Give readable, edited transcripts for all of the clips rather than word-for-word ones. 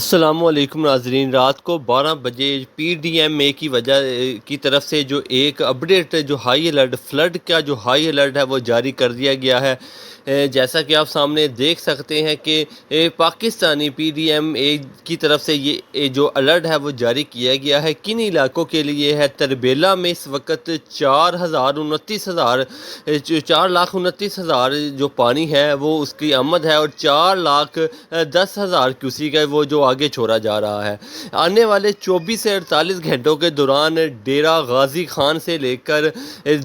السلام علیکم ناظرین، رات کو 12 بجے پی ڈی ایم اے کی وجہ کی طرف سے جو ایک اپڈیٹ جو ہائی الرٹ فلڈ کا جو ہائی الرٹ ہے وہ جاری کر دیا گیا ہے۔ جیسا کہ آپ سامنے دیکھ سکتے ہیں کہ پاکستانی پی ڈی ایم اے کی طرف سے یہ جو الرٹ ہے وہ جاری کیا گیا ہے۔ کن علاقوں کے لیے ہے؟ تربیلا میں اس وقت 4,29,000 جو پانی ہے وہ اس کی آمد ہے، اور 4,10,000 کیوسی کا وہ جو آگے چھوڑا جا رہا ہے۔ آنے والے 24 سے 48 گھنٹوں کے دوران ڈیرہ غازی خان سے لے کر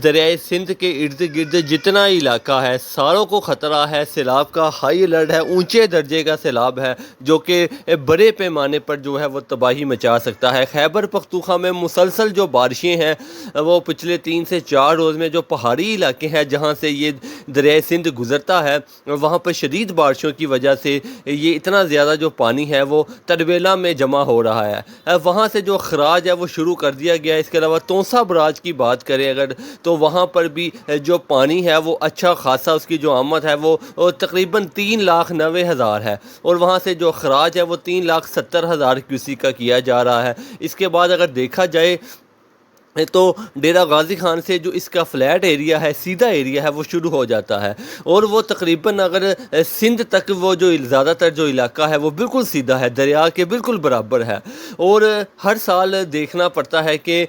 دریائے سندھ کے ارد گرد جتنا علاقہ ہے ساروں کو خطرہ ہے، سیلاب کا ہائی الرٹ ہے، اونچے درجے کا سیلاب ہے جو کہ بڑے پیمانے پر جو ہے وہ تباہی مچا سکتا ہے۔ خیبر پختونخوا میں مسلسل جو بارشیں ہیں وہ پچھلے 3 سے 4 روز میں جو پہاڑی علاقے ہیں جہاں سے یہ دریائے سندھ گزرتا ہے، وہاں پر شدید بارشوں کی وجہ سے یہ اتنا زیادہ جو پانی ہے وہ تربیلا میں جمع ہو رہا ہے۔ وہاں سے جو اخراج ہے وہ شروع کر دیا گیا ہے۔ اس کے علاوہ تونسا براج کی بات کریں اگر تو وہاں پر بھی جو پانی ہے وہ اچھا خاصا، اس کی جو آمد ہے وہ تقریباً 3,90,000 ہے، اور وہاں سے جو اخراج ہے وہ 3,70,000 کیوسی کا کیا جا رہا ہے۔ اس کے بعد اگر دیکھا جائے تو ڈیرہ غازی خان سے جو اس کا فلیٹ ایریا ہے، سیدھا ایریا ہے، وہ شروع ہو جاتا ہے، اور وہ تقریباً اگر سندھ تک وہ جو زیادہ تر جو علاقہ ہے وہ بالکل سیدھا ہے، دریا کے بالکل برابر ہے۔ اور ہر سال دیکھنا پڑتا ہے کہ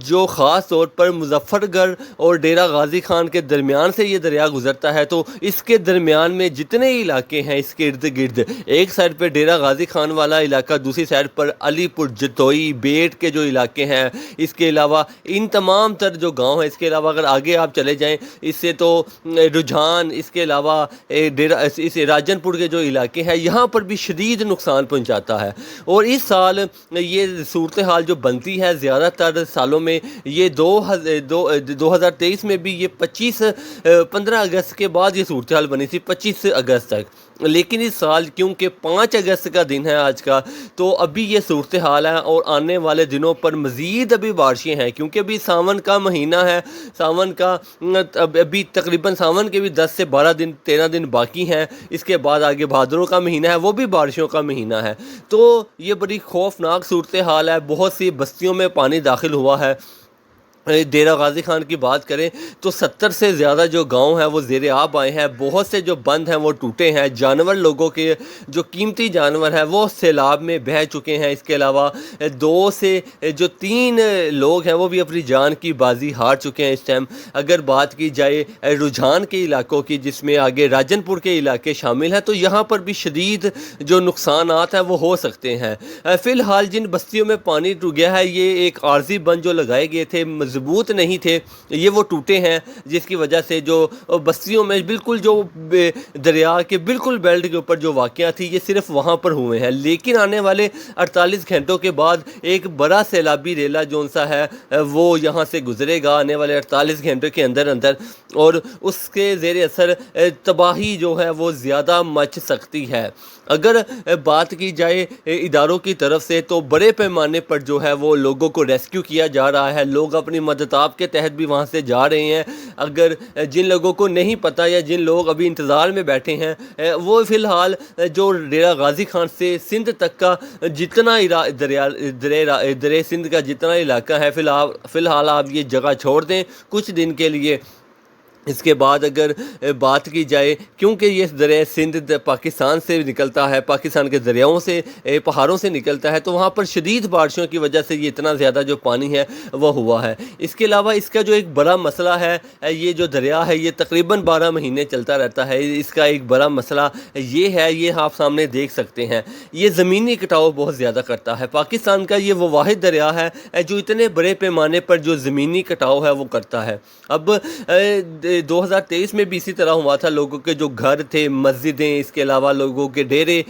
جو خاص طور پر مظفر گڑھ اور ڈیرہ غازی خان کے درمیان سے یہ دریا گزرتا ہے، تو اس کے درمیان میں جتنے علاقے ہیں اس کے ارد گرد، ایک سائڈ پہ ڈیرہ غازی خان والا علاقہ، دوسری سائڈ پر علی پور، جتوئی، بیٹ کے جو علاقے ہیں، اس کے علاوہ ان تمام تر جو گاؤں ہیں، اس کے علاوہ اگر آگے آپ چلے جائیں اس سے تو رجحان، اس کے علاوہ اس راجن پور کے جو علاقے ہیں یہاں پر بھی شدید نقصان پہنچاتا ہے۔ اور اس سال یہ صورتحال جو بنتی ہے زیادہ تر سالوں میں، یہ 2023 میں بھی یہ 15 اگست کے بعد یہ صورتحال بنی تھی، 25 اگست تک، لیکن اس سال کیونکہ 5 اگست کا دن ہے آج کا، تو ابھی یہ صورتحال ہے، اور آنے والے دنوں پر مزید ابھی بارشیں ہیں، کیونکہ ابھی ساون کا مہینہ ہے، ساون کا ابھی تقریباً ساون کے بھی 10 سے 12 دن 13 دن باقی ہیں، اس کے بعد آگے بھادروں کا مہینہ ہے، وہ بھی بارشوں کا مہینہ ہے، تو یہ بڑی خوفناک صورتحال ہے۔ بہت سی بستیوں میں پانی داخل ہوا ہے۔ ڈیرہ غازی خان کی بات کریں تو 70 سے زیادہ جو گاؤں ہیں وہ زیر آب آئے ہیں، بہت سے جو بند ہیں وہ ٹوٹے ہیں، جانور، لوگوں کے جو قیمتی جانور ہیں وہ سیلاب میں بہہ چکے ہیں۔ اس کے علاوہ 2 سے جو 3 لوگ ہیں وہ بھی اپنی جان کی بازی ہار چکے ہیں اس ٹائم۔ اگر بات کی جائے رجحان کے علاقوں کی، جس میں آگے راجن پور کے علاقے شامل ہیں، تو یہاں پر بھی شدید جو نقصانات ہیں وہ ہو سکتے ہیں۔ فی الحال جن بستیوں میں پانی ٹوٹ گیا ہے، یہ ایک عارضی بند جو لگائے گئے تھے مضبوط نہیں تھے، یہ وہ ٹوٹے ہیں، جس کی وجہ سے جو بستیوں میں بالکل جو دریا کے بالکل بیلٹ کے اوپر جو واقعہ تھی یہ صرف وہاں پر ہوئے ہیں، لیکن آنے والے 48 گھنٹوں کے بعد ایک بڑا سیلابی ریلا جون سا ہے وہ یہاں سے گزرے گا آنے والے 48 گھنٹوں کے اندر، اور اس کے زیر اثر تباہی جو ہے وہ زیادہ مچ سکتی ہے۔ اگر بات کی جائے اداروں کی طرف سے تو بڑے پیمانے پر جو ہے وہ لوگوں کو ریسکیو کیا جا رہا ہے، لوگ اپنی مدتاب کے تحت بھی وہاں سے جا رہے ہیں۔ اگر جن لوگوں کو نہیں پتہ یا جن لوگ ابھی انتظار میں بیٹھے ہیں، وہ فی الحال جو ڈیرہ غازی خان سے سندھ تک کا جتنا دریا سندھ کا جتنا علاقہ ہے، فی الحال آپ یہ جگہ چھوڑ دیں کچھ دن کے لیے۔ اس کے بعد اگر بات کی جائے، کیونکہ یہ دریا سندھ پاکستان سے نکلتا ہے، پاکستان کے دریاؤں سے، پہاڑوں سے نکلتا ہے، تو وہاں پر شدید بارشوں کی وجہ سے یہ اتنا زیادہ جو پانی ہے وہ ہوا ہے۔ اس کے علاوہ اس کا جو ایک بڑا مسئلہ ہے، یہ جو دریا ہے یہ تقریباً 12 مہینے چلتا رہتا ہے۔ اس کا ایک بڑا مسئلہ یہ ہے، یہ آپ سامنے دیکھ سکتے ہیں، یہ زمینی کٹاؤ بہت زیادہ کرتا ہے۔ پاکستان کا یہ وہ واحد دریا ہے جو اتنے بڑے پیمانے پر جو زمینی کٹاؤ ہے وہ کرتا ہے۔ اب 2023 میں بھی اسی طرح ہوا تھا، لوگوں کے جو گھر تھے، مسجدیں، اس کے علاوہ لوگوں کے ڈیرے،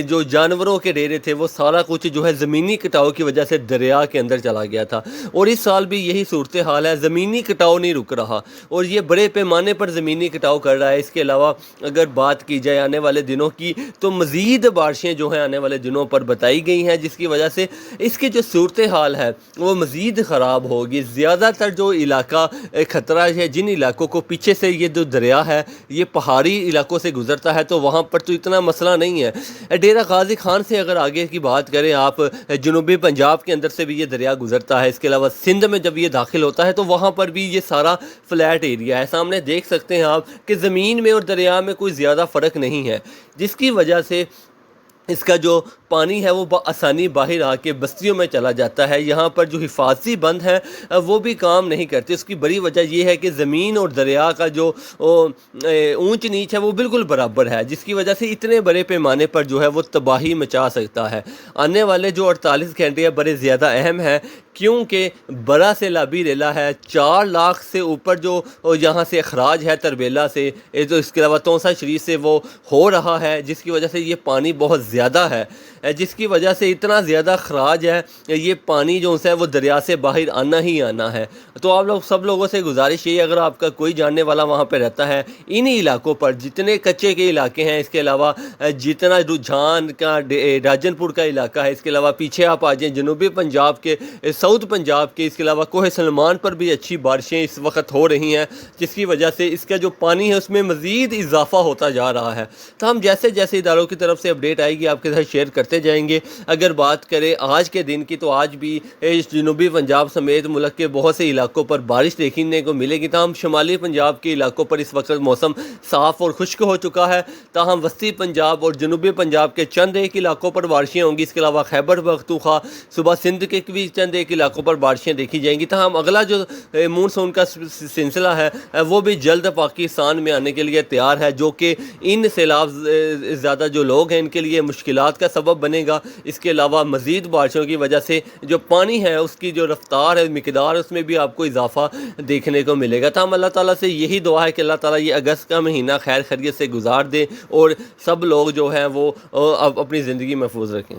جو جانوروں کے ڈیرے تھے، وہ سارا کچھ جو ہے زمینی کٹاؤ کی وجہ سے دریا کے اندر چلا گیا تھا، اور اس سال بھی یہی صورتحال ہے، زمینی کٹاؤ نہیں رک رہا، اور یہ بڑے پیمانے پر زمینی کٹاؤ کر رہا ہے۔ اس کے علاوہ اگر بات کی جائے آنے والے دنوں کی، تو مزید بارشیں جو ہیں آنے والے دنوں پر بتائی گئی ہیں، جس کی وجہ سے اس کی جو صورتحال ہے وہ مزید خراب ہوگی۔ زیادہ تر جو علاقہ خطرہ ہے، جن علاقوں کو پیچھے سے یہ جو دریا ہے یہ پہاڑی علاقوں سے گزرتا ہے تو وہاں پر تو اتنا مسئلہ نہیں ہے۔ ڈیرہ غازی خان سے اگر آگے کی بات کریں آپ، جنوبی پنجاب کے اندر سے بھی یہ دریا گزرتا ہے، اس کے علاوہ سندھ میں جب یہ داخل ہوتا ہے تو وہاں پر بھی یہ سارا فلیٹ ایریا ہے۔ سامنے دیکھ سکتے ہیں آپ کہ زمین میں اور دریا میں کوئی زیادہ فرق نہیں ہے، جس کی وجہ سے اس کا جو پانی ہے وہ بآسانی باہر آ کے بستیوں میں چلا جاتا ہے۔ یہاں پر جو حفاظتی بند ہیں وہ بھی کام نہیں کرتے۔ اس کی بڑی وجہ یہ ہے کہ زمین اور دریا کا جو اونچ نیچ ہے وہ بالکل برابر ہے، جس کی وجہ سے اتنے بڑے پیمانے پر جو ہے وہ تباہی مچا سکتا ہے۔ آنے والے جو 48 گھنٹے ہیں بڑے زیادہ اہم ہیں، کیونکہ بڑا سیلابی ریلا ہے، 4 لاکھ سے اوپر جو یہاں سے اخراج ہے تربیلا سے، تو اس کے علاوہ تونسا شریف سے وہ ہو رہا ہے، جس کی وجہ سے یہ پانی بہت زیادہ ہے، جس کی وجہ سے اتنا زیادہ اخراج ہے، یہ پانی جو ہے وہ دریا سے باہر آنا ہی آنا ہے۔ تو آپ لوگ سب لوگوں سے گزارش یہ ہے، اگر آپ کا کوئی جاننے والا وہاں پہ رہتا ہے، انہی علاقوں پر جتنے کچے کے علاقے ہیں، اس کے علاوہ جتنا رجحان کا راجن پور کا علاقہ ہے، اس کے علاوہ پیچھے آپ آ جائیں جنوبی پنجاب کے، ساؤتھ پنجاب کے، اس کے علاوہ کوہ سلمان پر بھی اچھی بارشیں اس وقت ہو رہی ہیں، جس کی وجہ سے اس کا جو پانی ہے اس میں مزید اضافہ ہوتا جا رہا ہے۔ تو ہم جیسے جیسے اداروں کی طرف سے اپڈیٹ آئے گی آپ کے ساتھ شیئر کرتے جائیں گے۔ اگر بات کریں آج کے دن کی تو آج بھی جنوبی پنجاب سمیت ملک کے بہت سے علاقوں پر بارش دیکھنے کو ملے گی، تاہم شمالی پنجاب کے علاقوں پر اس وقت موسم صاف اور خشک ہو چکا ہے، تاہم وسطی پنجاب اور جنوبی پنجاب کے چند ایک علاقوں پر بارشیں ہوں گی، اس کے علاوہ خیبر پختونخوا صوبہ سندھ کے بھی چند ایک علاقوں پر بارشیں دیکھی جائیں گی۔ تاہم اگلا جو مونسون کا سلسلہ ہے وہ بھی جلد پاکستان میں آنے کے لیے تیار ہے، جو کہ ان سیلاب زیادہ جو لوگ ہیں ان کے لیے مشکلات کا سبب بنے گا۔ اس کے علاوہ مزید بارشوں کی وجہ سے جو پانی ہے اس کی جو رفتار ہے، مقدار، اس میں بھی آپ کو اضافہ دیکھنے کو ملے گا۔ تاہم اللہ تعالیٰ سے یہی دعا ہے کہ اللہ تعالیٰ یہ اگست کا مہینہ خیر خیریت سے گزار دے اور سب لوگ جو ہیں وہ اپنی زندگی محفوظ رکھیں۔